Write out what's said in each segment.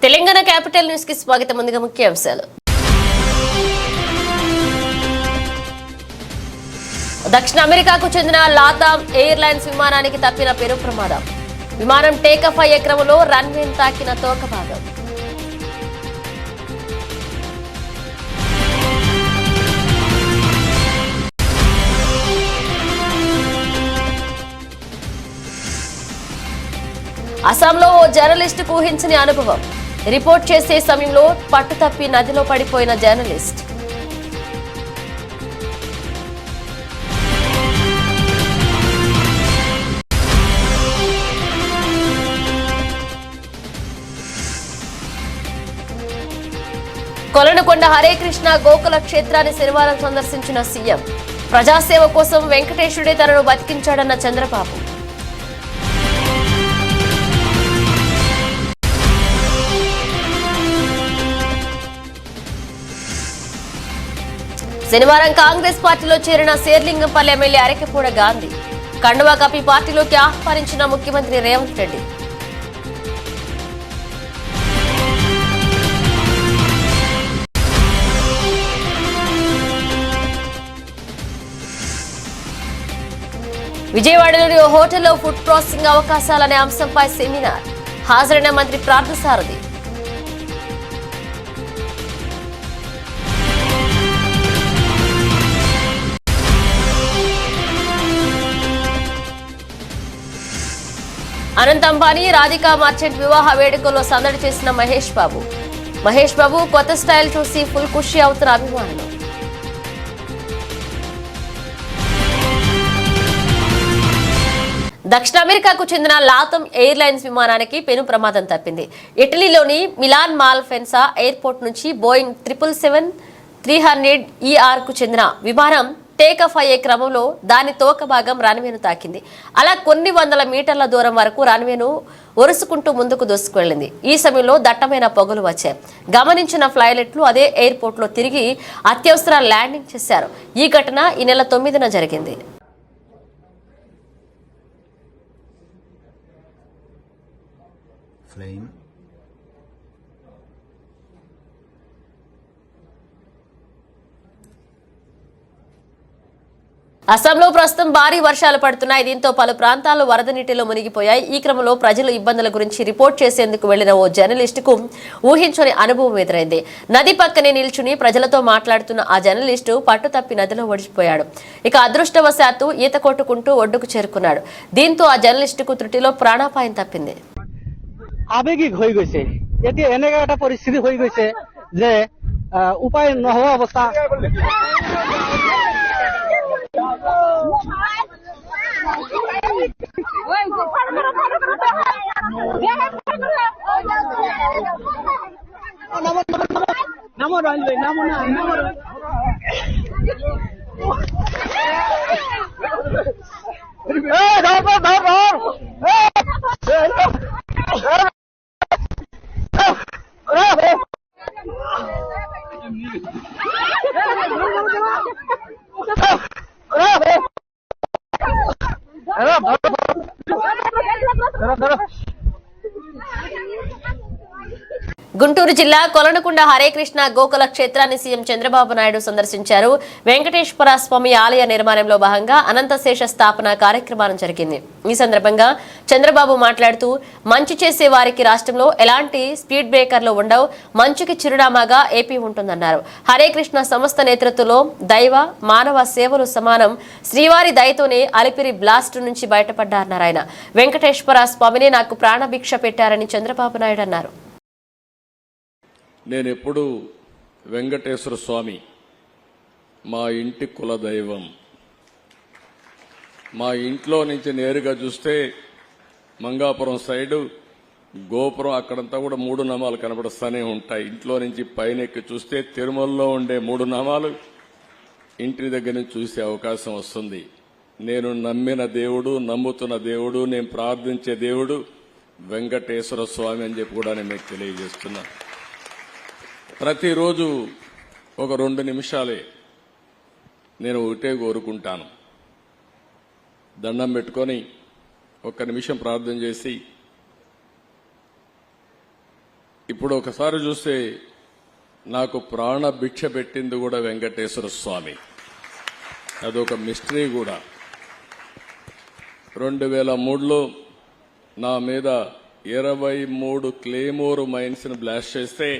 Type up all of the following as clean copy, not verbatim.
Telangana capital news కి స్వాగతం. ముందుగా ముఖ్య అంశాలు. దక్షిణ అమెరికాకు చెందిన లాతామ్ ఎయిర్లైన్స్ విమానానికి తప్పిన పెను ప్రమాదం. విమానం టేకాఫ్ అయ్యే క్రమంలో రన్వేను తాకిన తోక భాగం. అస్సాంలో ఓ జర్నలిస్టుకు ఊహించని అనుభవం. రిపోర్ట్ చేసే సమయంలో పట్టుతప్పి నదిలో పడిపోయిన జర్నలిస్ట్. కొలనుకొండ హరే కృష్ణ గోకుల క్షేత్రాన్ని శనివారం సందర్శించిన సీఎం. ప్రజాసేవ కోసం వెంకటేశ్వరుడే తనను బతికించాడన్న చంద్రబాబు. శనివారం కాంగ్రెస్ పార్టీలో చేరిన శేర్లింగంపల్లి ఎమ్మెల్యే అరకెపూడ గాంధీ. కండువా కప్పి పార్టీలోకి ఆహ్వానించిన ముఖ్యమంత్రి రేవంత్ రెడ్డి. విజయవాడలోని ఓ హోటల్లో ఫుడ్ ప్రాసెసింగ్ అవకాశాలనే అంశంపై సెమినార్. హాజరైన మంత్రి పార్థసారథి. అనంత్ అంబానీ రాధికా మర్చెంట్ వివాహ వేడుకల్లో సందడి చేసిన మహేష్ బాబు. మహేష్ బాబు కొత్త స్టైల్ చూసి ఫుల్ ఖుషి అవుతున్న అభిమానులు. దక్షిణ అమెరికాకు చెందిన లాతమ్ ఎయిర్లైన్స్ విమానానికి పెను ప్రమాదం తప్పింది. ఇటలీలోని మిలాన్ మాల్ఫెన్సా ఎయిర్పోర్ట్ నుంచి బోయింగ్ 777-300 కు చెందిన విమానం టేకాఫ్ అయ్యే క్రమంలో దాని తోక భాగం రన్వేను తాకింది. అలా కొన్ని వందల మీటర్ల దూరం వరకు రన్వేను ఒరుసుకుంటూ ముందుకు దూసుకువెళ్లింది. ఈ సమయంలో దట్టమైన పొగలు వచ్చాయి. గమనించిన ఫ్లైలెట్లు అదే ఎయిర్పోర్ట్ లో తిరిగి అత్యవసర ల్యాండింగ్ చేశారు. ఈ ఘటన ఈ నెల 9న జరిగింది. అస్సాంలో ప్రస్తుతం భారీ వర్షాలు పడుతున్నాయి. దీంతో పలు ప్రాంతాలు వరద నీటిలో మునిగిపోయాయి. ఈ క్రమంలో ప్రజలు ఇబ్బందుల గురించి రిపోర్ట్ చేసేందుకు వెళ్లిన ఓ జర్నలిస్టుకు ఊహించని అనుభవం ఎదురైంది. నది పక్కనే నిల్చుని ప్రజలతో మాట్లాడుతున్న ఆ జర్నలిస్టు పట్టుతప్పి నదిలో ఒడిచిపోయాడు. ఇక అదృష్టవశాత్తు ఈత కొట్టుకుంటూ ఒడ్డుకు చేరుకున్నాడు. దీంతో ఆ జర్నలిస్టుకు త్రుటిలో ప్రాణాపాయం తప్పింది. আবেগিক হয়ে গেছে, এটি এনেকা একটা পরিস্থিতি হয়ে গেছে যে উপায় নহওয়া অবস্থা। గుంటూరు జిల్లా కొలనుకొండ హరే కృష్ణ గోకుల క్షేత్రాన్ని సీఎం చంద్రబాబు నాయుడు సందర్శించారు. వెంకటేశ్వర స్వామి ఆలయ నిర్మాణంలో భాగంగా అనంతశేష స్థాపన కార్యక్రమం జరిగింది. ఈ సందర్భంగా చంద్రబాబు మాట్లాడుతూ మంచి చేసే వారికి రాష్ట్రంలో ఎలాంటి స్పీడ్ బ్రేకర్లు ఉండవు, మంచుకి చిరునామాగా ఏపీ ఉంటుందన్నారు. హరే కృష్ణ సంస్థ నేతృత్వంలో దైవ మానవ సేవలు సమానం. శ్రీవారి దయతోనే అలిపిరి బ్లాస్ట్ నుంచి బయటపడ్డారన్నారు ఆయన. వెంకటేశ్వర స్వామిని నాకు ప్రాణభిక్ష పెట్టారని చంద్రబాబు నాయుడు అన్నారు. నేను ఎప్పుడు వెంకటేశ్వర స్వామి మా ఇంటి కులదైవం. మా ఇంట్లో నుంచి నేరుగా చూస్తే మంగాపురం సైడు గోపురం అక్కడంతా కూడా 3 నామాలు కనబడుస్తూనే ఉంటాయి. ఇంట్లో నుంచి పైన ఎక్కి చూస్తే తిరుమలలో ఉండే 3 నామాలు ఇంటి దగ్గర నుంచి చూసే అవకాశం వస్తుంది. నేను నమ్మిన దేవుడు, నమ్ముతున్న దేవుడు, నేను ప్రార్థించే దేవుడు వెంకటేశ్వర స్వామి అని చెప్పి కూడా నేను మీకు తెలియజేస్తున్నా. ప్రతిరోజు ఒక 2 నిమిషాలే నేను ఒకటే కోరుకుంటాను. దండం పెట్టుకొని 1 నిమిషం ప్రార్థన చేసి ఇప్పుడు ఒకసారి చూస్తే నాకు ప్రాణ భిక్ష పెట్టింది కూడా వెంకటేశ్వర స్వామి. అదొక మిస్టరీ కూడా. 2003లో నా మీద 23 క్లేమోర్ మైన్స్ ని బ్లాస్ట్ చేస్తే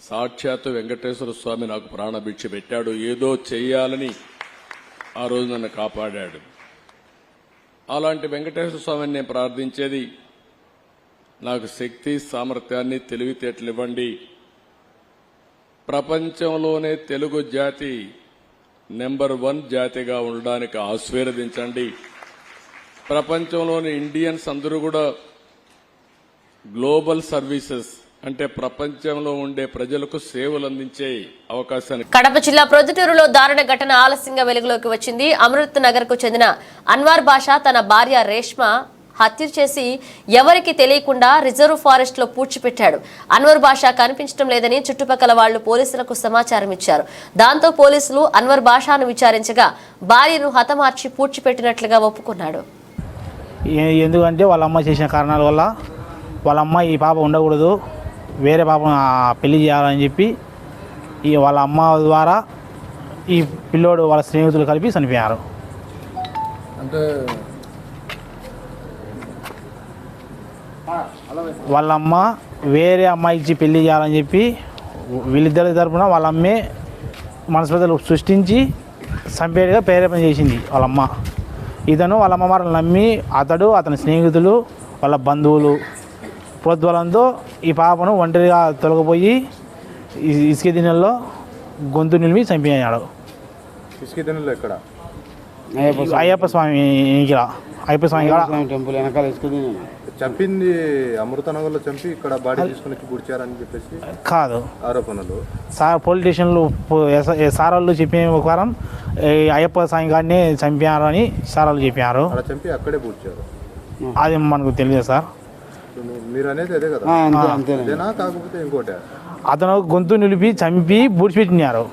సాక్షాత్తు వెంకటేశ్వర స్వామి నాకు ప్రాణభిక్ష పెట్టాడు. ఏదో చెయ్యాలని ఆ రోజు నన్ను కాపాడాడు. అలాంటి వెంకటేశ్వర స్వామిని నేను ప్రార్థించేది, నాకు శక్తి సామర్థ్యాన్ని తెలివితేటలు ఇవ్వండి. ప్రపంచంలోనే తెలుగు జాతి నెంబర్ 1 జాతిగా ఉండడానికి ఆశీర్వదించండి. ప్రపంచంలోని ఇండియన్స్ అందరూ కూడా గ్లోబల్ సర్వీసెస్ అంటే ప్రపంచంలో ఉండే ప్రజలకు సేవలు అందించే అవకాశాన్ని. కడప జిల్లా ప్రొద్దుటూరులో దారుణ ఘటన ఆలస్యంగా వెలుగులోకి వచ్చింది. అమృత్ నగర్ కు చెందిన అన్వార్ బాషా తన భార్య రేష్మ హత్య చేసి ఎవరికి తెలియకుండా రిజర్వ్ ఫారెస్ట్ లో పూడ్చిపెట్టాడు. అన్వర్ బాషా కనిపించడం లేదని చుట్టుపక్కల వాళ్లు పోలీసులకు సమాచారం ఇచ్చారు. దాంతో పోలీసులు అన్వర్ బాషాను విచారించగా భార్యను హతమార్చి పూడ్చిపెట్టినట్లుగా ఒప్పుకున్నాడు. ఎందుకంటే వాళ్ళ అమ్మ చేసిన కారణాల వల్ల వాళ్ళ అమ్మ ఈ పాప ఉండకూడదు, వేరే పాపను పెళ్లి చేయాలని చెప్పి వాళ్ళ అమ్మ ద్వారా ఈ పిల్లోడు వాళ్ళ స్నేహితులు కలిపి చనిపోయారు. అంటే వాళ్ళ అమ్మ వేరే అమ్మాయి ఇచ్చి పెళ్లి చేయాలని చెప్పి వీళ్ళిద్దరి తరపున వాళ్ళ అమ్మే మనస్పర్ధలు సృష్టించి చంపేట్టుగా ప్రేరేపణ చేసింది వాళ్ళమ్మ. ఇతను వాళ్ళ అమ్మవారిని నమ్మి అతడు అతని స్నేహితులు వాళ్ళ బంధువులు ప్రోద్బలంతో ఈ పాపను ఒంటరిగా తొలగిపోయి ఇసుక దిన్నెల్లో గొంతు నిలిమి చంపేయాడు. ఇసుక దిన్నెలో ఎక్కడ? అయ్యప్ప స్వామి టెంపుల్ వెనకాల ఇసుక దిన్నె. చంపింది అమృతనగర్లో చంపి ఇక్కడ బాడీ తీసుకుని పూడ్చారని చెప్పేసి కాదు ఆరోపణలు. పోలీస్ స్టేషన్లో సార్ వాళ్ళు చెప్పిన ప్రకారం అయ్యప్ప స్వామి గారిని చంపారు అని సార్ వాళ్ళు చెప్పారు. అక్కడ చంపి అక్కడే పూడ్చారు. అది మనకు తెలియదు సార్. మీరు అనేది అదే కదా? అదేనా కాకపోతే ఇంకోటి? అతను గొంతు నిలిపి చంపి బూడ్చిపెట్టినారు.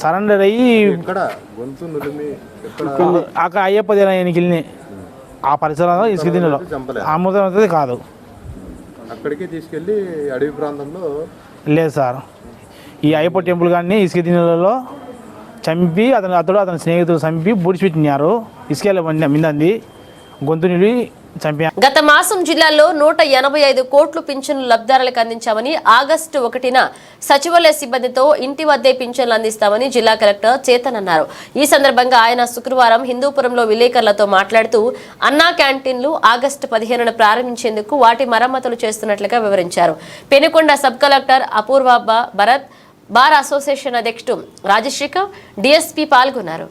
సరెండర్ అయ్యి ఇక్కడ గొంతు నిలిమి అక్కడ అయ్యప్ప దేనికి ఆ పరిసరాల్లో ఇసుక దిన్నెలో అమృతం కాదు. అక్కడికి తీసుకెళ్లి అడవి ప్రాంతంలో లేదు సార్. ఈ అయ్యప్ప టెంపుల్ కానీ ఇసుక దిన్నెలలో చంపి అతడు అతని స్నేహితులు చంపి బూడిచిపెట్టినారు. ఇసుక మిందంది గొంతు నిలిపి చంపా. గత మాసం జిల్లాలో 185 కోట్లు పింఛన్లు లబ్ధిదారులకు అందించామని, ఆగస్టు 1న సచివాలయ సిబ్బందితో ఇంటి వద్దే పింఛన్లు అందిస్తామని జిల్లా కలెక్టర్ చేతన్ అన్నారు. ఈ సందర్భంగా ఆయన శుక్రవారం హిందూపురంలో విలేకరులతో మాట్లాడుతూ అన్నా క్యాంటీన్లు ఆగస్టు 15న ప్రారంభించేందుకు వాటి మరమ్మతులు చేస్తున్నట్లుగా వివరించారు. పెనుకొండ సబ్ కలెక్టర్ అపూర్వ భరత్, బార్ అసోసియేషన్ అధ్యక్షుడు రాజశేఖర్, డిఎస్పీ పాల్గొన్నారు.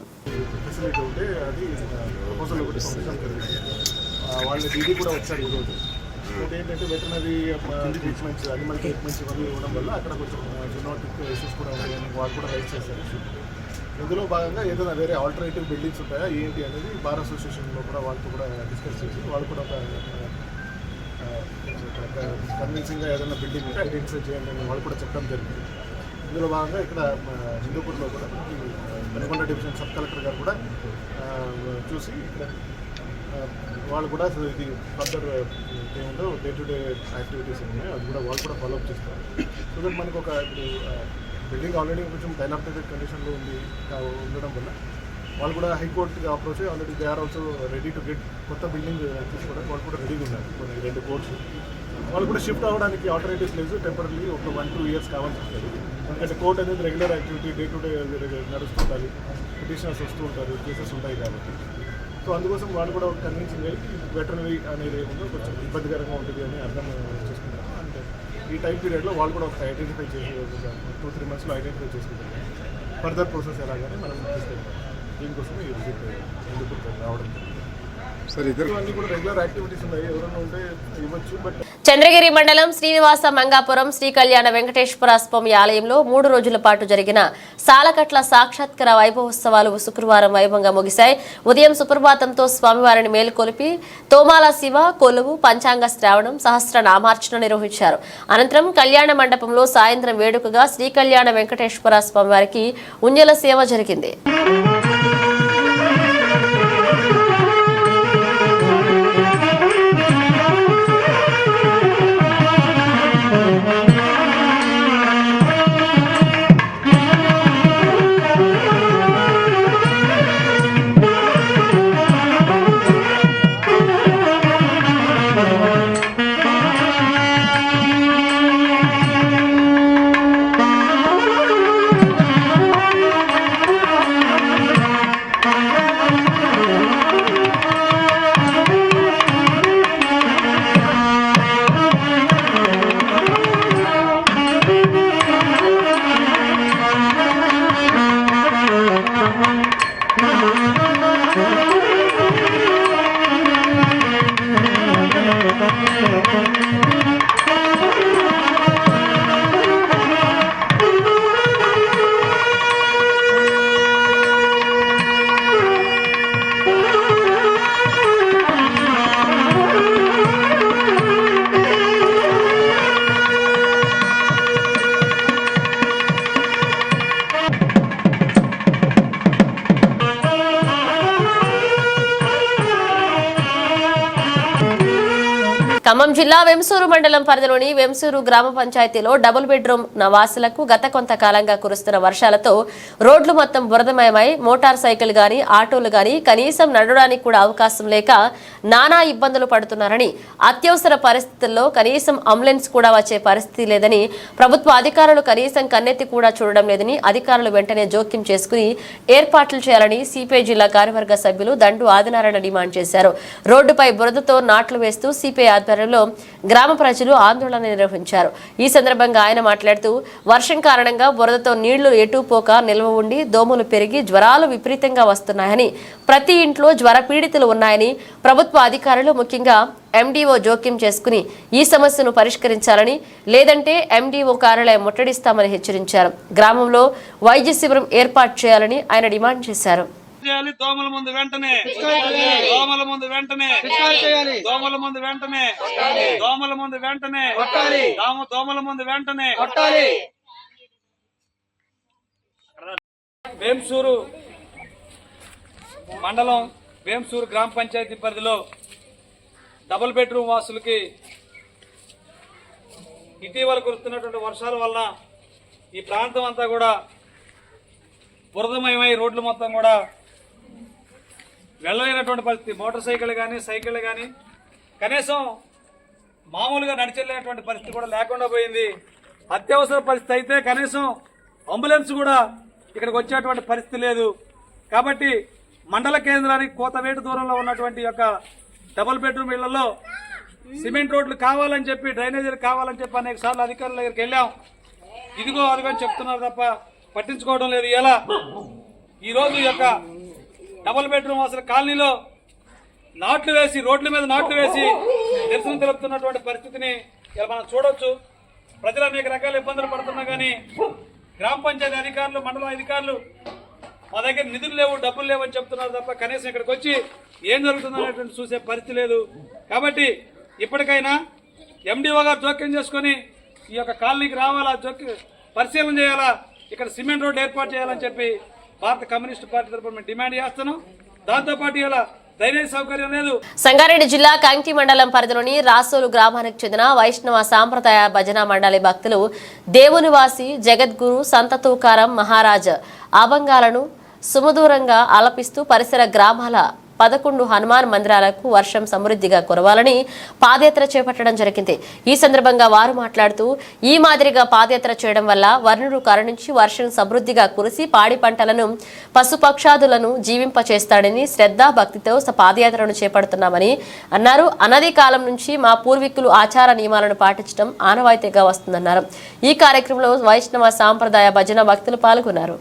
వాళ్ళ డీడీ కూడా వచ్చారు ఈరోజు. ఇంకోటి ఏంటంటే వెటర్నరీ ట్రీట్మెంట్స్, అనిమల్ ట్రీట్మెంట్స్ ఇవన్నీ ఇవ్వడం వల్ల అక్కడ కొంచెం జూనోటిక్ ఇష్యూస్ కూడా ఉన్నాయని వాళ్ళు కూడా రైజ్ చేశారు. ఇందులో భాగంగా ఏదైనా వేరే ఆల్టర్నేటివ్ బిల్డింగ్స్ ఉంటాయా ఏంటి అనేది బార్ అసోసియేషన్లో కూడా వాళ్ళతో కూడా డిస్కస్ చేసి వాళ్ళు కూడా ఒక కన్విన్సింగ్గా ఏదైనా బిల్డింగ్ ఉంటే ఐడెంటిఫై చేయండి అని వాళ్ళు కూడా చెప్పడం జరిగింది. ఇందులో భాగంగా ఇక్కడ హిందూపూర్లో కూడా పెనుకొండ డివిజన్ సబ్ కలెక్టర్ గారు కూడా చూసి ఇక్కడ వాళ్ళు కూడా ఇది ఫర్దర్ ఏముందో డే టు డే యాక్టివిటీస్ ఉన్నాయి అది కూడా వాళ్ళు కూడా ఫాలోఅప్ చేస్తారు. సో దట్ మనకు ఒక ఇప్పుడు బిల్డింగ్ ఆల్రెడీ కొంచెం డైలాపిటేటెడ్ కండిషన్లో ఉండడం వల్ల వాళ్ళు కూడా హైకోర్టుకి అప్రోచ్ అయ్యి already they are also ready to get కొత్త బిల్డింగ్ తీసుకోవడానికి వాళ్ళు కూడా రెడీగా ఉన్నారు. కొన్ని 2 కోర్ట్స్ వాళ్ళు కూడా షిఫ్ట్ అవ్వడానికి ఆల్టర్నేటివ్స్ లేదు. టెంపరీ ఒక 1-2 ఇయర్స్ కావాల్సి వస్తుంది. ఎందుకంటే కోర్ట్ అనేది regular activity day to day నడుస్తుంటుంది, పిటిషనర్స్ వస్తూ ఉంటారు, కేసెస్ ఉంటాయి కాబట్టి. సో అందుకోసం వాళ్ళు కూడా కన్విన్సింగ్ అయ్యి వెటర్నరీ అనేది ఏముందో కొంచెం ఇబ్బందికరంగా ఉంటుంది అని అర్థం చేసుకుంటారు. అంటే ఈ టైం పీరియడ్లో వాళ్ళు కూడా ఒక ఐడెంటిఫై చేసి 2-3 మంత్స్లో ఐడెంటిఫై చేసుకుంటారు. ఫర్దర్ ప్రాసెస్ ఎలాగానే మనం తీసుకెళ్తాం. దీనికోసం ఈ విజిట్ ఎందుకు రావడం ఇవన్నీ కూడా రెగ్యులర్ యాక్టివిటీస్ ఉన్నాయి. ఎవరైనా ఉంటే ఇవ్వచ్చు. బట్ చంద్రగిరి మండలం శ్రీనివాస మంగాపురం శ్రీ కళ్యాణ వెంకటేశ్వర స్వామి ఆలయంలో 3 రోజుల పాటు జరిగిన సాలకట్ల సాక్షాత్కార వైభవోత్సవాలు శుక్రవారం వైభవంగా ముగిశాయి. ఉదయం సుప్రభాతంతో స్వామివారిని మేలుకొలిపి తోమాల శివ కొలువు, పంచాంగ శ్రావణం, సహస్ర నామార్చన నిర్వహించారు. అనంతరం కళ్యాణ మండపంలో సాయంత్రం వేడుకగా శ్రీ కళ్యాణ వెంకటేశ్వర స్వామివారికి ఉంజల సేవ జరిగింది. ఖమ్మం జిల్లా వెంసూరు మండలం పరిధిలోని వెంసూరు గ్రామ పంచాయతీలో డబుల్ బెడ్రూమ్ నివాసులకు గత కొంతకాలంగా కురుస్తున్న వర్షాలతో రోడ్లు మొత్తం బురదమయమై మోటార్ సైకిల్ గాని ఆటోలు గాని కనీసం నడవడానికి కూడా అవకాశం లేక నానా ఇబ్బందులు పడుతున్నారని, అత్యవసర పరిస్థితుల్లో కనీసం అంబులెన్స్ కూడా వచ్చే పరిస్థితి లేదని, ప్రభుత్వ అధికారులు కనీసం కన్నెత్తి కూడా చూడడం లేదని అధికారులు వెంటనే జోక్యం చేసుకుని ఏర్పాట్లు చేయాలని సిపిఐ జిల్లా కార్యవర్గ సభ్యులు దండు ఆదినారాయణ డిమాండ్ చేశారు. రోడ్డుపై బురదతో నాట్లు వేస్తూ సిపిఐ ఆధ్వర్యంలో గ్రామ ప్రజలు ఆందోళన నిర్వహించారు. ఈ సందర్భంగా ఆయన మాట్లాడుతూ, వర్షం కారణంగా బురదతో నీళ్లు ఎటూ పోక నిల్వ ఉండి దోమలు పెరిగి జ్వరాలు విపరీతంగా వస్తున్నాయని, ప్రతి ఇంట్లో జ్వర పీడితులు ఉన్నాయని, ప్రభుత్వ అధికారులు ముఖ్యంగా ఎండీఓ జోక్యం చేసుకుని ఈ సమస్యను పరిష్కరించాలని, లేదంటే ఎండీఓ కార్యాలయం ముట్టడిస్తామని హెచ్చరించారు. గ్రామంలో వైద్య శిబిరం ఏర్పాటు చేయాలని ఆయన డిమాండ్ చేశారు. దోమల ముందు వెంటనే దోమల ముందు వెంటనే దోమల ముందు వెంటనే దోమల ముందు వెంటనే దోమల ముందు వెంటనే వేంసూరు మండలం వేంసూరు గ్రామ పంచాయతీ పరిధిలో డబుల్ బెడ్రూమ్ వాసులకి ఇటీవల కురుస్తున్నటువంటి వర్షాల వల్ల ఈ ప్రాంతం అంతా కూడా బురదమయమై రోడ్లు మొత్తం కూడా వెళ్ళలేనటువంటి పరిస్థితి. మోటార్ సైకిల్ కానీ సైకిళ్ళు కానీ కనీసం మామూలుగా నడిచెళ్ళేటువంటి పరిస్థితి కూడా లేకుండా పోయింది. అత్యవసర పరిస్థితి అయితే కనీసం అంబులెన్స్ కూడా ఇక్కడికి వచ్చేటువంటి పరిస్థితి లేదు. కాబట్టి మండల కేంద్రానికి కోతవేటు దూరంలో ఉన్నటువంటి యొక్క డబుల్ బెడ్రూమ్ ఇళ్లలో సిమెంట్ రోడ్లు కావాలని చెప్పి, డ్రైనేజీలు కావాలని చెప్పి అనేక సార్లు అధికారుల దగ్గరికి వెళ్ళాం. ఇదిగో అదిగో చెప్తున్నారు తప్ప పట్టించుకోవడం లేదు. ఎలా ఈరోజు ఈ యొక్క డబుల్ బెడ్రూమ్ అసలు కాలనీలో నాట్లు వేసి, రోడ్ల మీద నాట్లు వేసి నిరసన తెలుపుతున్నటువంటి పరిస్థితిని ఇలా మనం చూడొచ్చు. ప్రజలు అనేక రకాల ఇబ్బందులు పడుతున్నా కానీ గ్రామ పంచాయతీ అధికారులు, మండల అధికారులు మా దగ్గర నిధులు లేవు, డబ్బులు లేవు అని చెప్తున్నారు తప్ప కనీసం ఇక్కడికి వచ్చి ఏం జరుగుతుందనేటువంటి చూసే పరిస్థితి లేదు. కాబట్టి ఇప్పటికైనా ఎండీఓ గారు జోక్యం చేసుకుని ఈ యొక్క కాలనీకి రావాలా, పరిశీలన చేయాలా, ఇక్కడ సిమెంట్ రోడ్డు ఏర్పాటు చేయాలని చెప్పి భారత కమ్యూనిస్టు పార్టీ తరఫున మేము డిమాండ్ చేస్తున్నాం. దాంతోపాటు ఇలా డ్రైనేజ్ సౌకర్యం లేదు. సంగారెడ్డి జిల్లా కంకి మండలం పరిధిలోని రాసోలు గ్రామానికి చెందిన వైష్ణవ సాంప్రదాయ భజన మండలి భక్తులు దేవునివాసి జగద్గురు సంత తూకారం మహారాజ్ అభంగాలను సుమధురంగా ఆలపిస్తూ పరిసర గ్రామాల 11 హనుమాన్ మందిరాలకు వర్షం సమృద్ధిగా కురవాలని పాదయాత్ర చేపట్టడం జరిగింది. ఈ సందర్భంగా వారు మాట్లాడుతూ, ఈ మాదిరిగా పాదయాత్ర చేయడం వల్ల వర్ణుడు కరుణించి వర్షం సమృద్ధిగా కురిసి పాడి పంటలను, పశుపక్షాదులను జీవింపచేస్తాడని శ్రద్ధా భక్తితో పాదయాత్రను చేపడుతున్నామని అన్నారు. అనది కాలం నుంచి మా పూర్వీకులు ఆచార నియమాలను పాటించడం ఆనవాయితీగా వస్తుందన్నారు. ఈ కార్యక్రమంలో వైష్ణవ సాంప్రదాయ భజన భక్తులు పాల్గొన్నారు.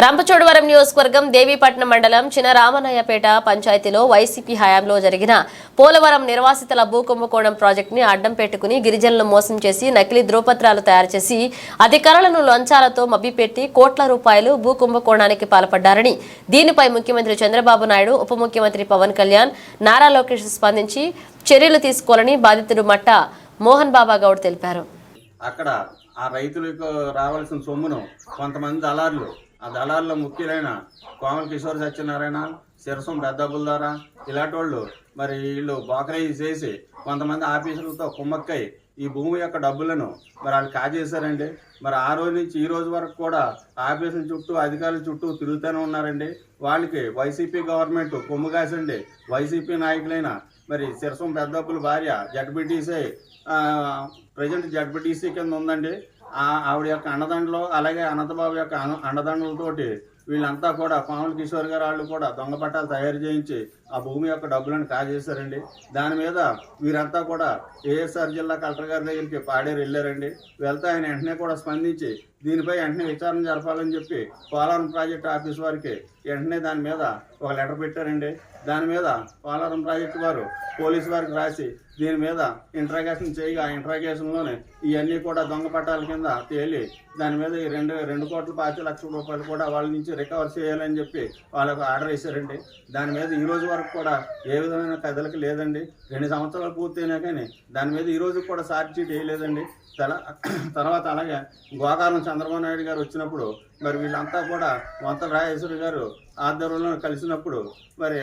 రంపచోడవరం నియోజకవర్గం దేవీపట్నం మండలం చినరామన్నయ్యపేట పంచాయతీలో వైసీపీ హయాంలో జరిగిన పోలవరం నిర్వాసితుల భూ కుంభకోణం ప్రాజెక్టుని అడ్డం పెట్టుకుని గిరిజనులను మోసం చేసి నకిలీ ధ్రువపత్రాలు తయారు చేసి అధికారులను లంచాలతో మభ్యపెట్టి కోట్ల రూపాయలు భూ కుంభకోణానికి పాల్పడ్డారని, దీనిపై ముఖ్యమంత్రి చంద్రబాబు నాయుడు, ఉప ముఖ్యమంత్రి పవన్ కళ్యాణ్, నారా లోకేష్ స్పందించి చర్యలు తీసుకోవాలని బాధితుడు మట్ట మోహన్ బాబా గౌడ్ తెలిపారు. అక్కడ ఆ రైతులకు రావాల్సిన సొమ్మును కొంతమంది దళారులు, ఆ దళారులో ముఖ్యులైన కోమల కిషోర్ సత్యనారాయణ, శిరసం పెద్దబుల్ ద్వారా ఇలాంటి వాళ్ళు మరి వీళ్ళు బోకరేజ్ చేసి కొంతమంది ఆఫీసులతో కుమ్మక్కై ఈ భూమి యొక్క డబ్బులను మరి వాళ్ళు కాజేశారండి. మరి ఆ రోజు నుంచి ఈ రోజు వరకు కూడా ఆఫీసుల చుట్టూ, అధికారుల చుట్టూ తిరుగుతూనే ఉన్నారండి. వాళ్ళకి వైసీపీ గవర్నమెంట్ కొమ్ము కాసండి. వైసీపీ నాయకులైన మరి శిరసం పెద్దబ్బుల భార్య జడ్పీటీసీ, ప్రజెంట్ జడ్పీటీసీ కింద ఉందండి. ఆవిడ యొక్క అండదండలు, అలాగే అనంతబాబు యొక్క అండదండలతోటి వీళ్ళంతా కూడా కోమల కిషోర్ గారు వాళ్ళు కూడా దొంగ పట్టాలు తయారు చేయించి ఆ భూమి యొక్క డబ్బులను కాజేశారండి. దాని మీద వీరంతా కూడా ఏఎస్ఆర్ జిల్లా కలెక్టర్ గారి దగ్గరికి పాడేరు వెళ్ళారండి. వెళ్తే ఆయన వెంటనే కూడా స్పందించి దీనిపై వెంటనే విచారణ జరపాలని చెప్పి పోలవరం ప్రాజెక్టు ఆఫీస్ వారికి వెంటనే దాని మీద ఒక లెటర్ పెట్టారండి. దాని మీద పోలవరం ప్రాజెక్టు వారు పోలీసు వారికి రాసి దీని మీద ఇంట్రాగేషన్ చేయగా ఆ ఇంట్రాగేషన్లోనే ఇవన్నీ కూడా దొంగ పట్టాల కింద తేలి దాని మీద ఈ 2,25,00,000 రూపాయలు కూడా వాళ్ళ నుంచి రికవర్ చేయాలని చెప్పి వాళ్ళకు ఆర్డర్ వేశారండి. దాని మీద ఈ రోజు వరకు కూడా ఏ విధమైన కదలిక లేదండి. 2 సంవత్సరాలు పూర్తయినా కానీ దాని మీద ఈ రోజు కూడా ఛార్జ్ షీట్ వేయలేదండి. తర్వాత అలాగే గోకారం చంద్రబాబు నాయుడు గారు వచ్చినప్పుడు మరి వీళ్ళంతా కూడా వంతల రాజేశ్వరి గారు ఆధ్వర్యంలో కలిసినప్పుడు మరి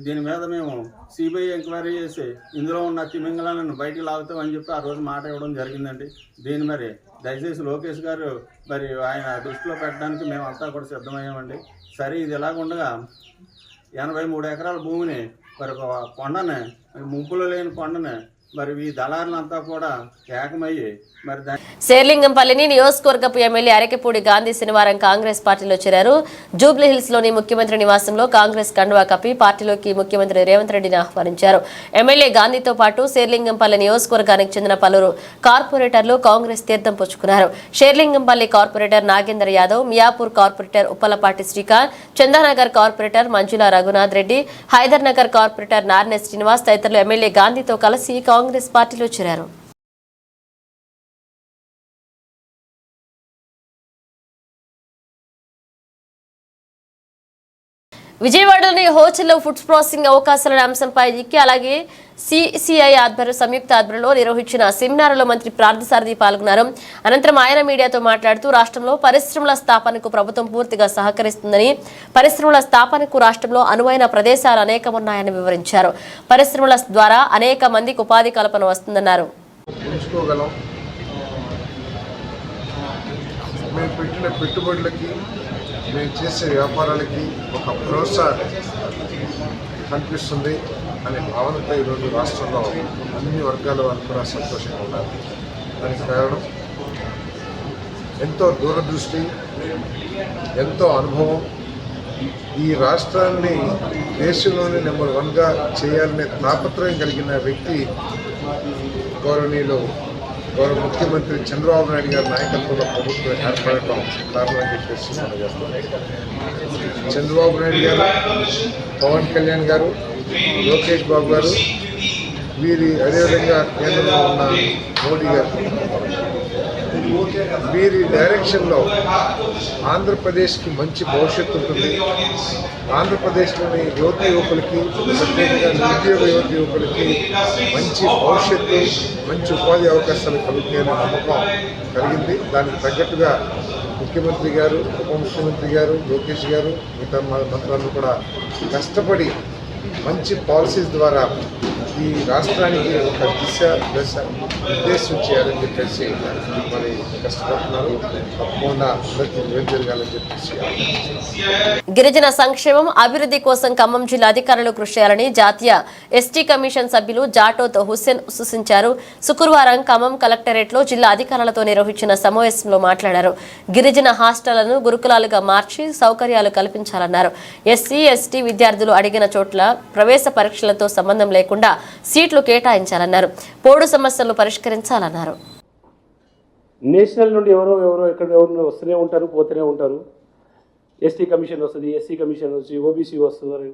దీని మీద మేము సిబిఐ ఎంక్వైరీ చేసి ఇందులో ఉన్న తిమింగళాలను బయటికి లాగుతామని చెప్పి ఆ రోజు మాట ఇవ్వడం జరిగిందండి. దీన్ని మరి దయచేసి లోకేష్ గారు మరి ఆయన దృష్టిలో పెట్టడానికి మేము అంతా కూడా సిద్ధమయ్యామండి. సరే ఇది ఎలాగుండగా 83 ఎకరాల భూమిని మరి ఒక కొండని ముంపులో లేని కొండని మరి ఈ దళారులంతా కూడా ఏకమయ్యి మరి శేర్లింగంపల్లిని నియోజకవర్గపు ఎమ్మెల్యే అరకెపూడి గాంధీ శనివారం కాంగ్రెస్ పార్టీలో చేరారు. జూబ్లీహిల్స్ లోని ముఖ్యమంత్రి నివాసంలో కాంగ్రెస్ కండువా కప్పి పార్టీలోకి ముఖ్యమంత్రి రేవంత్ రెడ్డిని ఆహ్వానించారు. ఎమ్మెల్యే గాంధీతో పాటు శేర్లింగంపల్లి నియోజకవర్గానికి చెందిన పలువురు కార్పొరేటర్లు కాంగ్రెస్ తీర్థం పుచ్చుకున్నారు. Serilingampally corporator Nagender Yadav, Miyapur corporator Uppalapati Srikanth, Chandanagar corporator Manjula Raghunath Reddy, Hyder Nagar corporator Narne Srinivas తదితరులు ఎమ్మెల్యే గాంధీతో కలిసి కాంగ్రెస్ పార్టీలో చేరారు. విజయవాడలోని హోటల్లో ఫుడ్ ప్రాసెసింగ్ అవకాశాల అంశంపై అలాగే సిసిఐ సంయుక్త ఆధ్వర్యంలో నిర్వహించిన సెమినార్లో మంత్రి పార్థసారథి పాల్గొన్నారు. అనంతరం ఆయన మీడియాతో మాట్లాడుతూ రాష్ట్రంలో పరిశ్రమల స్థాపనకు ప్రభుత్వం పూర్తిగా సహకరిస్తుందని, పరిశ్రమల స్థాపనకు రాష్ట్రంలో అనువైన ప్రదేశాలు అనేకమున్నాయని వివరించారు. పరిశ్రమల ద్వారా అనేక మందికి ఉపాధి కల్పన వస్తుందన్నారు. మేము పెట్టిన పెట్టుబడులకి, మేము చేసే వ్యాపారాలకి ఒక భరోసా కనిపిస్తుంది అనే భావనతో ఈరోజు రాష్ట్రంలో అన్ని వర్గాల వారు కూడా సంతోషంగా ఉన్నారు. దానికి కారణం ఎంతో దూరదృష్టి, ఎంతో అనుభవం. ఈ రాష్ట్రాన్ని దేశంలోనే నెంబర్ 1గా చేయాలనే తాపత్రయం కలిగిన వ్యక్తి గౌరవ ముఖ్యమంత్రి చంద్రబాబు నాయుడు గారి నాయకత్వంలో ప్రభుత్వం ఏర్పడటం కారణం చెప్పేసి మనం చేస్తాం. చంద్రబాబు నాయుడు గారు, పవన్ కళ్యాణ్ గారు, లోకేష్ బాబు గారు, అదేవిధంగా కేంద్రంలో ఉన్న మోడీ గారు, వీరి డైరెక్షన్లో ఆంధ్రప్రదేశ్కి మంచి భవిష్యత్తు ఉంటుంది. ఆంధ్రప్రదేశ్లోని యువతి యువకులకి, ప్రత్యేకంగా నిరుద్యోగ యువతి యువకులకి మంచి భవిష్యత్తు, మంచి ఉపాధి అవకాశాలు కలుగుతాయనే నమ్మకం కలిగింది. దానికి తగ్గట్టుగా ముఖ్యమంత్రి గారు, ఉప ముఖ్యమంత్రి గారు, లోకేష్ గారు, మిగతా మంత్రులు కూడా కష్టపడి మంచి పాలసీస్ ద్వారా ఈ రాష్ట్రానికి ఒక దశ నిర్దేశం చేయాలని చెప్పేసి మరి కష్టపడుతున్నారు. తప్పకుండా జరగాలని చెప్పేసి గిరిజన సంక్షేమం అభివృద్ధి కోసం ఖమ్మం జిల్లా అధికారులు కృషి చేయాలని జాతీయ ఎస్టీ కమిషన్ సభ్యులు జాటోత్ హుస్సేన్ సూచించారు. శుక్రవారం ఖమ్మం కలెక్టరేట్లో జిల్లా అధికారులతో నిర్వహించిన సమావేశంలో మాట్లాడారు. గిరిజన హాస్టళ్లను గురుకులాలుగా మార్చి సౌకర్యాలు కల్పించాలన్నారు. ఎస్సీ ఎస్టీ విద్యార్థులు అడిగిన చోట్ల ప్రవేశ పరీక్షలతో సంబంధం లేకుండా సీట్లు కేటాయించాలన్నారు. పోడు సమస్యలను పరిష్కరించాలన్నారు. నేషనల్ నుండి ఎవరో ఎవరు వస్తూనే ఉంటారు, పోతూనే ఉంటారు. ఎస్టీ కమిషన్ వస్తుంది, ఎస్సీ కమిషన్ వచ్చి, ఓబీసీ వస్తున్నారు,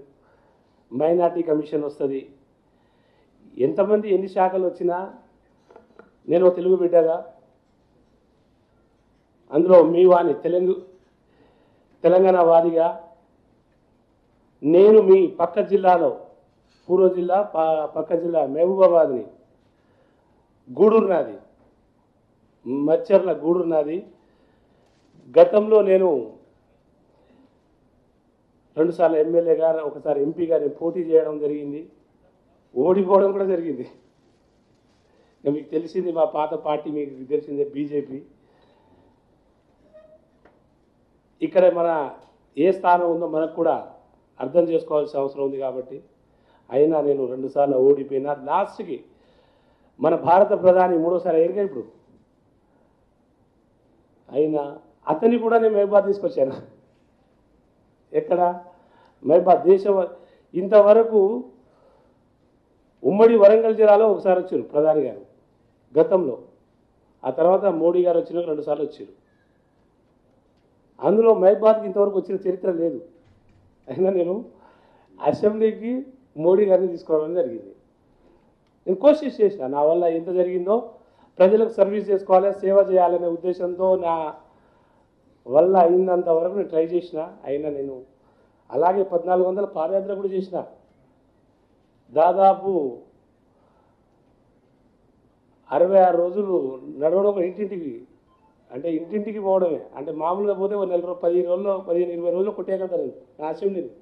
మైనార్టీ కమిషన్ వస్తుంది. ఎంతమంది ఎన్ని శాఖలు వచ్చినా నేను తెలుగు బిడ్డగా అందులో మీ వాణి తెలంగాణ వాదిగా నేను మీ పక్క జిల్లాలో పూర్వ జిల్లా పక్క జిల్లా మహబూబాబాద్ని గూడూరు నాది, మచ్చర్ల గూడూరు నాది. గతంలో నేను 2 సార్లు ఎమ్మెల్యేగా, ఒకసారి ఎంపీగా నేను పోటీ చేయడం జరిగింది, ఓడిపోవడం కూడా జరిగింది. మీకు తెలిసింది మా పాత పార్టీ, మీకు తెలిసిందే బీజేపీ. ఇక్కడ మన ఏ స్థానం ఉందో మనకు కూడా అర్థం చేసుకోవాల్సిన అవసరం ఉంది. కాబట్టి అయినా నేను 2 సార్లు ఓడిపోయినా. లాస్ట్కి మన భారత ప్రధాని 3వసారి అయ్యారుగా ఇప్పుడు, అయినా అతన్ని కూడా నేను మహబాద్ తీసుకొచ్చాను. ఎక్కడ మహబాద్ దేశం ఇంతవరకు ఉమ్మడి వరంగల్ జిల్లాలో ఒకసారి వచ్చారు ప్రధాని గారు గతంలో. ఆ తర్వాత మోడీ గారు వచ్చినాక 2 సార్లు వచ్చారు. అందులో మహబాద్కి ఇంతవరకు వచ్చిన చరిత్ర లేదు. అయినా నేను అసెంబ్లీకి మోడీ గారిని తీసుకోవడం జరిగింది. నేను కోషిష్ చేసిన, నా వల్ల ఎంత జరిగిందో ప్రజలకు సర్వీస్ చేసుకోవాలి, సేవ చేయాలనే ఉద్దేశంతో నా వల్ల అయినంత వరకు నేను ట్రై చేసిన. అయినా నేను అలాగే 1400 పాదయాత్ర కూడా చేసిన. దాదాపు 66 రోజులు నడవడం ఇంటింటికి, అంటే ఇంటింటికి పోవడమే. అంటే మామూలుగా పోతే 15 రోజుల్లో 20 రోజుల్లో కొట్టేయగలుగుతాను నా అసెంబ్లీని.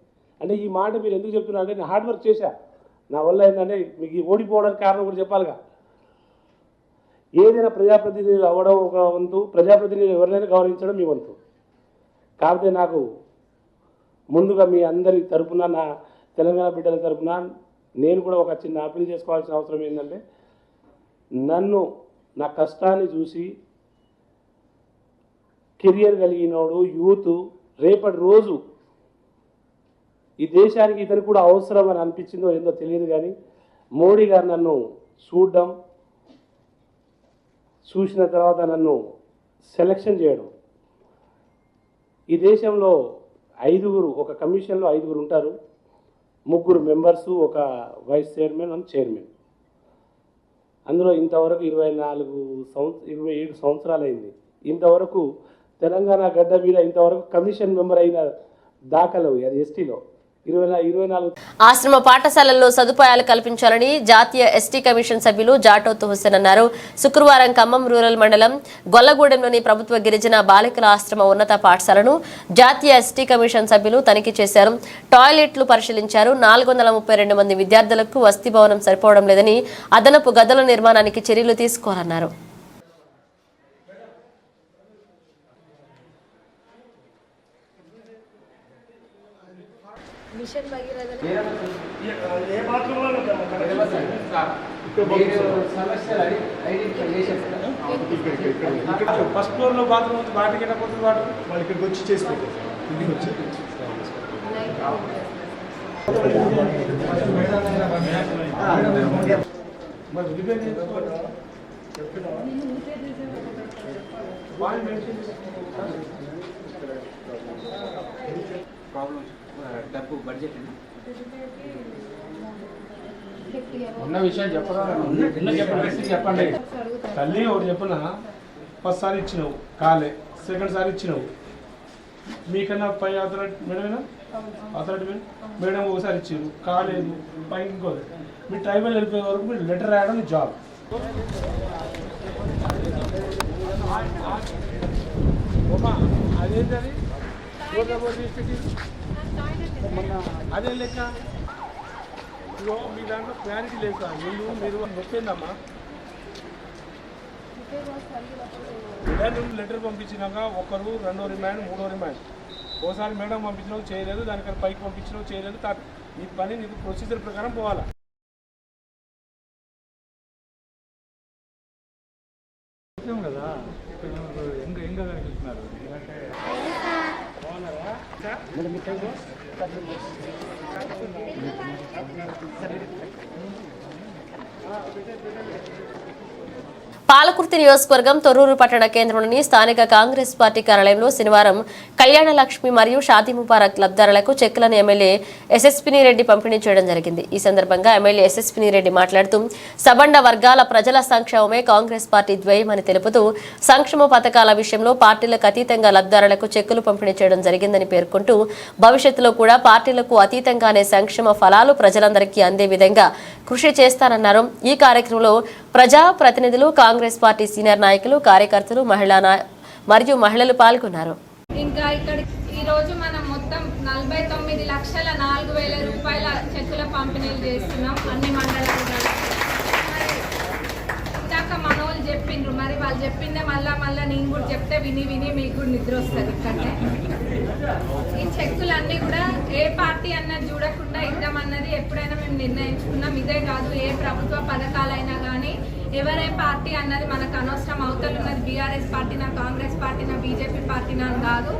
అంటే ఈ మాట మీరు ఎందుకు చెప్తున్నా అంటే నేను హార్డ్ వర్క్ చేశా. నా వల్ల ఏంటంటే మీకు ఓడిపోవడానికి కారణం కూడా చెప్పాలిగా. ఏదైనా ప్రజాప్రతినిధులు అవ్వడం ఒక వంతు, ప్రజాప్రతినిధులు ఎవరినైనా గౌరవించడం మీ వంతు. కాకపోతే నాకు ముందుగా మీ అందరి తరపున, నా తెలంగాణ బిడ్డల తరపున నేను కూడా ఒక చిన్న అప్పీల్ చేసుకోవాల్సిన అవసరం ఏంటంటే, నన్ను నా కష్టాన్ని చూసి కెరియర్ కలిగినోడు యూత్ రేపటి రోజు ఈ దేశానికి ఇతను కూడా అవసరం అని అనిపించిందో ఏందో తెలియదు, కానీ మోడీ గారు నన్ను చూసిన తర్వాత నన్ను సెలక్షన్ చేయడం. ఈ దేశంలో 5 ఒక కమిషన్లో 5 ఉంటారు, 3 మెంబర్సు, ఒక వైస్ చైర్మన్ అండ్ చైర్మన్. అందులో ఇంతవరకు 27 సంవత్సరాలు అయింది. ఇంతవరకు తెలంగాణ గడ్డ మీద ఇంతవరకు కమిషన్ మెంబర్ అయిన దాఖలు అది ఎస్టీలో 24. ఆశ్రమ పాఠశాలల్లో సదుపాయాలు కల్పించాలని జాతీయ ఎస్టీ కమిషన్ సభ్యులు జాటోత్ హుస్సేన్ అన్నారు. శుక్రవారం ఖమ్మం రూరల్ మండలం గొల్లగూడెంలోని ప్రభుత్వ గిరిజన బాలికల ఆశ్రమ ఉన్నత పాఠశాలను జాతీయ ఎస్టీ కమిషన్ సభ్యులు తనిఖీ చేశారు. టాయిలెట్లు పరిశీలించారు. 432 మంది విద్యార్థులకు వసతి భవనం సరిపోవడం లేదని, అదనపు గదుల నిర్మాణానికి చర్యలు తీసుకోవాలన్నారు. ఫస్ట్ ఫ్లోర్లో బాత్రూమ్ ఉంది, వాటికి పోతుంది, వాళ్ళు ఇక్కడికి వచ్చి చేసి పెట్టారు, ఇంటికి వచ్చి. డబ్బు బడ్జెట్ ఉన్న విషయం చెప్పండి. తల్లి ఒకటి చెప్పనా, ఫస్ట్ సారి ఇచ్చినావు కాలే, సెకండ్ సారి ఇచ్చినావు, మీకన్నా పై అథారిటీ మేడం ఒకసారి ఇచ్చారు కాలేదు, పై ఇంకోది. మీ ట్రైబల్ వెళ్ళిపోయే వరకు మీరు లెటర్ రాయడం జాబ్. అదేంటది అదే లెక్క. మీ దాంట్లో క్లారిటీ లేదు. మీరు నొప్పిందమ్మా, లెటర్ పంపించినాక 1, 2 రిమాండ్, 3 రిమాండ్. ఓసారి మేడం పంపించినావు చేయలేదు, దానికన్నా పైకి పంపించినావు చేయలేదు. నీ పని నీకు ప్రొసీజర్ ప్రకారం పోవాలా. కదా ఎంగా కనిపిస్తున్నారు. పాలకుర్తి నియోజకవర్గం తొర్రూరు పట్టణ కేంద్రంలోని స్థానిక కాంగ్రెస్ పార్టీ కార్యాలయంలో శనివారం కళ్యాణ లక్ష్మి మరియు షాదీ ముబారక్ లబ్ధారులకు చెక్కులను ఎమ్మెల్యే ఎస్ఎస్పిని రెడ్డి పంపిణీ చేయడం జరిగింది. ఈ సందర్భంగా ఎమ్మెల్యే ఎస్ఎస్పిని రెడ్డి మాట్లాడుతూ సబండ వర్గాల ప్రజల సంక్షేమమే కాంగ్రెస్ పార్టీ ధ్యేయమని తెలుపుతూ సంక్షేమ పథకాల విషయంలో పార్టీలకు అతీతంగా లబ్ధారులకు చెక్కులు పంపిణీ చేయడం జరిగిందని పేర్కొంటూ భవిష్యత్తులో కూడా పార్టీలకు అతీతంగానే సంక్షేమ ఫలాలు ప్రజలందరికీ అందే విధంగా కృషి చేస్తానన్నారు. ఈ కార్యక్రమంలో ప్రజా ప్రతినిధులు, కాంగ్రెస్ పార్టీ సీనియర్ నాయకులు, కార్యకర్తలు, మరియు మహిళలు పాల్గొన్నారు. ఇంకా ఇక్కడ ఈ రోజు మనం మొత్తం 49,04,000 రూపాయల చెక్కుల పంపిణీలు చేస్తున్నాం అన్ని మండలాల్లో. ఇందాక మనోళ్ళు చెప్పిండ్రు, మరి వాళ్ళు చెప్పిందే మళ్ళా నేను కూడా చెప్తే విని మీకు కూడా నిద్ర వస్తుంది. ఇక్కడనే ఈ చెక్కులన్నీ కూడా ఏ పార్టీ అన్నది చూడకుండా ఇద్దామన్నది ఎప్పుడైనా మేము నిర్ణయించుకున్నాం. ఇదే కాదు, ఏ ప్రభుత్వ పథకాలైనా కానీ ఎవరే పార్టీ అన్నది మనకు అనవసరం. అవతలున్నది బీఆర్ఎస్ పార్టీనా, కాంగ్రెస్ పార్టీనా, బీజేపీ పార్టీనా కాదు.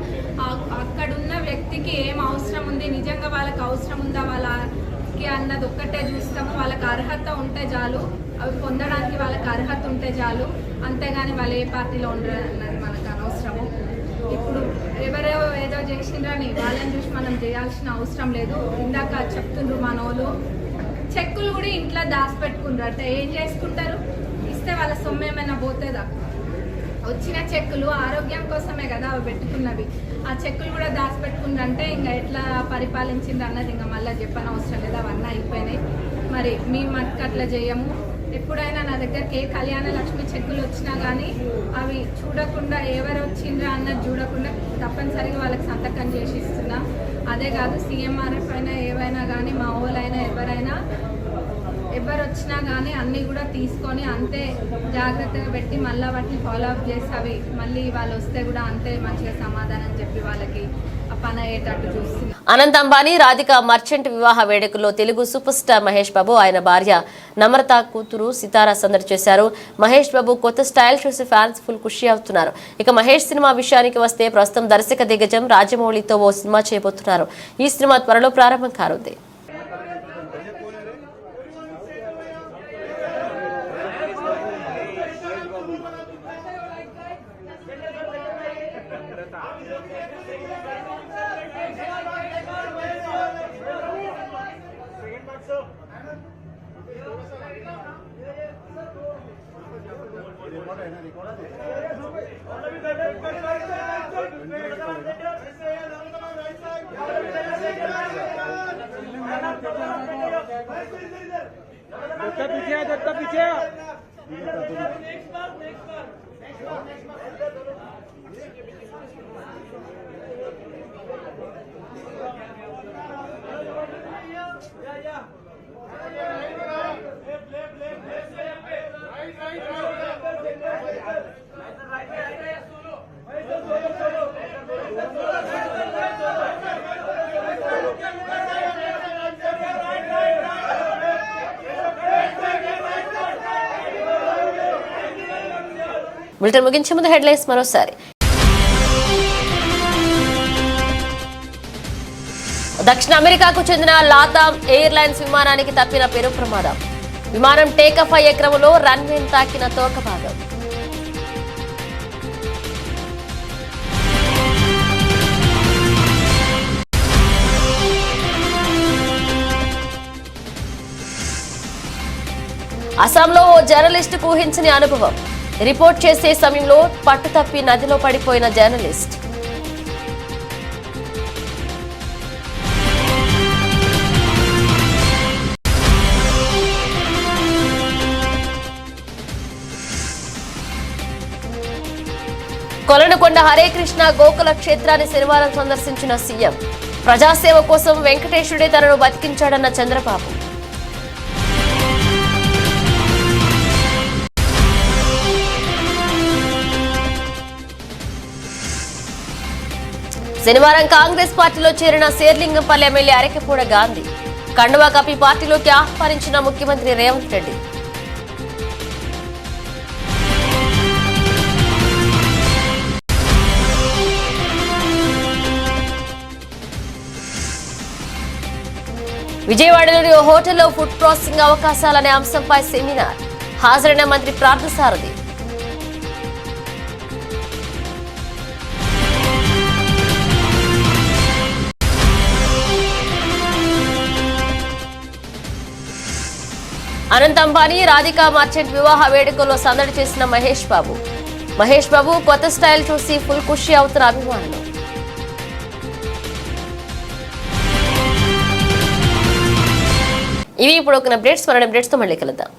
అక్కడున్న వ్యక్తికి ఏం అవసరం ఉంది, నిజంగా వాళ్ళకి అవసరం ఉందా వాళ్ళకి అన్నది ఒక్కటే చూస్తాము. వాళ్ళకి అర్హత ఉంటే చాలు, అవి పొందడానికి వాళ్ళకి అర్హత ఉంటే చాలు. అంతేగాని వాళ్ళు ఏ పార్టీలో ఉండరు అన్నది మనకు అనవసరము. ఇప్పుడు ఎవరో ఏదో చేసిండ్రని వాళ్ళని చూసి మనం చేయాల్సిన అవసరం లేదు. ఇందాక చెప్తుండ్రు మనోళ్ళు చెక్కులు కూడా ఇంట్లో దాచిపెట్టుకుంటారు. అంటే ఏం చేసుకుంటారు? ఇస్తే వాళ్ళ సొమ్ము ఏమైనా పోతుందా? వచ్చిన చెక్కులు ఆరోగ్యం కోసమే కదా అవి పెట్టుకున్నవి. ఆ చెక్కులు కూడా దాచిపెట్టుకుందంటే ఇంకా ఎట్లా పరిపాలించింది అన్నది ఇంకా మళ్ళీ చెప్పని అవసరం లేదు. అవన్నీ అయిపోయినాయి. మరి మేము మటుకు అట్లా చేయము. ఎప్పుడైనా నా దగ్గరికి ఏ కళ్యాణ లక్ష్మి చెక్కులు వచ్చినా కానీ అవి చూడకుండా ఎవరు వచ్చిండ్రా అన్నది చూడకుండా తప్పనిసరిగా వాళ్ళకి సంతకం చేసి ఇస్తున్నా. అదే కాదు సీఎంఆర్ఎఫ్ అయినా ఏవైనా కానీ మా వాళ్ళైనా ఎవరు వచ్చినా కానీ అన్నీ కూడా తీసుకొని అంతే జాగ్రత్తగా పెట్టి మళ్ళీ వాటిని ఫాలో అప్ చేసి అవి మళ్ళీ వాళ్ళు వస్తే కూడా అంతే మంచిగా సమాధానం చెప్పి వాళ్ళకి పని అయ్యేటట్టు చూస్తుంది. అనంత్ అంబానీ రాధిక మర్చెంట్ వివాహ వేడుకల్లో తెలుగు సూపర్ స్టార్ మహేష్ బాబు ఆయన భార్య నమ్రత కూతురు సితారా సందడి చేశారు. మహేష్ బాబు కొత్త స్టైల్ చూసి ఫ్యాన్స్ ఫుల్ ఖుషి అవుతున్నారు. ఇక మహేష్ సినిమా విషయానికి వస్తే ప్రస్తుతం దర్శక దిగ్గజం రాజమౌళితో ఓ సినిమా చేయబోతున్నారు. ఈ సినిమా త్వరలో ప్రారంభం కానుంది. బులెటిన్ ముగించే ముందు హెడ్లైన్స్ మరోసారి. దక్షిణ అమెరికాకు చెందిన లాతామ్ ఎయిర్లైన్స్ విమానానికి తప్పిన పెను ప్రమాదం. విమానం టేకాఫ్ అయ్యే క్రమంలో రన్వేను తాకిన తోక భాగం. అస్సాంలో ఓ జర్నలిస్టుకు ఊహించని అనుభవం. రిపోర్ట్ చేసే సమయంలో పట్టుతప్పి నదిలో పడిపోయిన జర్నలిస్ట్. కొలనుకొండ హరే కృష్ణ గోకుల క్షేత్రాన్ని శనివారం సందర్శించిన సీఎం. ప్రజాసేవ కోసం వెంకటేశుడే తనను బతికించాడన్న చంద్రబాబు. శనివారం కాంగ్రెస్ పార్టీలో చేరిన శేర్లింగంపల్లి ఎమ్మెల్యే అరకెపూడ గాంధీ. కండువా కప్పి పార్టీలోకి ఆహ్వానించిన ముఖ్యమంత్రి రేవంత్ రెడ్డి. విజయవాడలోని ఓ హోటల్లో ఫుడ్ ప్రాసెసింగ్ అవకాశాలనే అంశంపై సెమినార్. హాజరైన మంత్రి పార్థసారథి. అనంత్ అంబానీ రాధిక మర్చెంట్ వివాహ వేడుకల్లో సందడి చేసిన మహేష్ బాబు. మహేష్ బాబు కొత్త స్టైల్ చూసి ఫుల్ ఖుషి అవుతున్న అభిమానులు. ఇవి ఇప్పుడు ఒక అప్డేట్స్. మరో అప్డేట్స్ తో మళ్ళీ కలుద్దాం.